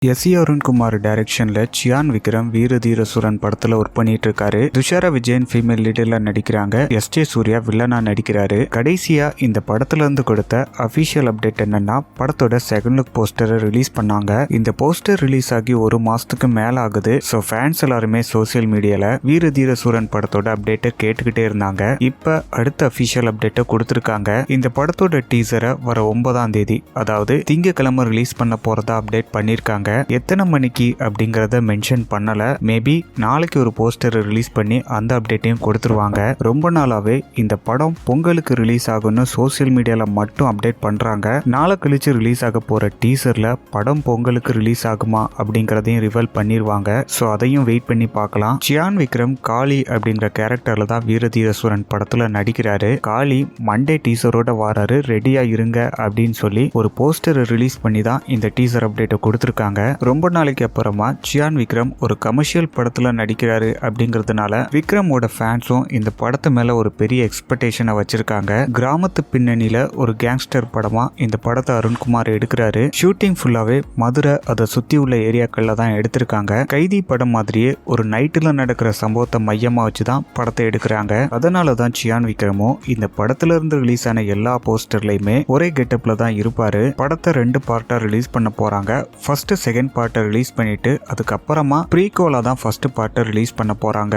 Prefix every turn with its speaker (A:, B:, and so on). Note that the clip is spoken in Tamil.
A: எஸ்.ஏ. அருண்குமார் டைரக்ஷன்ல சியான் விக்ரம் வீர தீர சூரன் படத்துல ஒர்க் பண்ணிட்டு இருக்காரு. துஷாரா விஜயன் ஃபீமேல் லீடர்ல நடிக்கிறாங்க. எஸ்.ஜே. சூர்யா வில்லனா நடிக்கிறாரு. கடைசியா இந்த படத்துல இருந்து கொடுத்த அபிஷியல் அப்டேட் என்னன்னா, படத்தோட செகண்ட் லுக் போஸ்டரை ரிலீஸ் பண்ணாங்க. இந்த போஸ்டர் ரிலீஸ் ஆகி ஒரு மாசத்துக்கு மேல ஆகுது. ஸோ ஃபேன்ஸ் எல்லாருமே சோசியல் மீடியால வீர தீர சூரன் படத்தோட அப்டேட்டை கேட்டுக்கிட்டே இருந்தாங்க. இப்ப அடுத்த அபிஷியல் அப்டேட்டை கொடுத்திருக்காங்க. இந்த படத்தோட டீசரை வர 9ஆம் தேதி, அதாவது திங்கட்கிழமை ரிலீஸ் பண்ண போறதா அப்டேட் பண்ணிருக்காங்க. எத்தனை மணிக்கு அப்படிங்கறத மென்ஷன் பண்ணல. மேபி நாளைக்கு ஒரு போஸ்டர் ரிலீஸ் பண்ணி அந்த அப்டேட்டையும் கொடுத்துருவாங்க. ரொம்ப நாளாவே இந்த படம் பொங்கலுக்கு ரிலீஸ் ஆகும்னு சோசியல் மீடியால மட்டும் அப்டேட் பண்றாங்க. நாளை கழிச்சு ரிலீஸ் ஆக போற டீசர்ல படம் பொங்கலுக்கு ரிலீஸ் ஆகுமா அப்படிங்கறதையும் ரிவீல் பண்ணிருவாங்க. சோ அதையும் வெயிட் பண்ணி பார்க்கலாம். சியான் விக்ரம் காளி அப்படிங்கிற கேரக்டர்ல தான் வீரதீரசூரன் படத்துல நடிக்கிறாரு. காளி மண்டே டீசரோட வாராரு, ரெடியா இருங்க அப்படின்னு சொல்லி ஒரு போஸ்டர் ரிலீஸ் பண்ணி தான் இந்த டீசர் அப்டேட்டை கொடுத்திருக்காங்க. ரொம்ப நாளைக்கு அப்புறமா சியான் விக்ரம் ஒரு கமர்ஷியல் படத்துல நடிக்கிறாரு அப்படிங்கறதுனால விக்ரமோட ஃபேன்ஸும் இந்த படத்து மேல ஒரு பெரிய எக்ஸ்பெக்டேஷனை வச்சிருக்காங்க. கிராமத்து பின்னணியில ஒரு கேங்ஸ்டர் படமா இந்த படத்தை அருண்குமார் எடுக்கிறாரு. ஷூட்டிங் ஃபுல்லாவே மதுரை அதை சுத்தி உள்ள ஏரியாக்கள்ல தான் எடுத்திருக்காங்க. கைதி படம் மாதிரியே ஒரு நைட்டுல நடக்கிற சம்பவத்தை மையமா வச்சுதான் படத்தை எடுக்கிறாங்க. அதனாலதான் சியான் விக்ரமும் இந்த படத்துல இருந்து ரிலீஸ் ஆன எல்லா போஸ்டர்லயுமே ஒரே கெட்டப்ல தான் இருப்பாரு. படத்தை 2 பார்ட்டா ரிலீஸ் பண்ண போறாங்க. ஃபர்ஸ்ட் செகண்ட் பார்ட்டை ரிலீஸ் பண்ணிட்டு அதுக்கப்புறமா ப்ரீக்வலா தான் ஃபர்ஸ்ட் பார்ட்டை ரிலீஸ் பண்ண போறாங்க.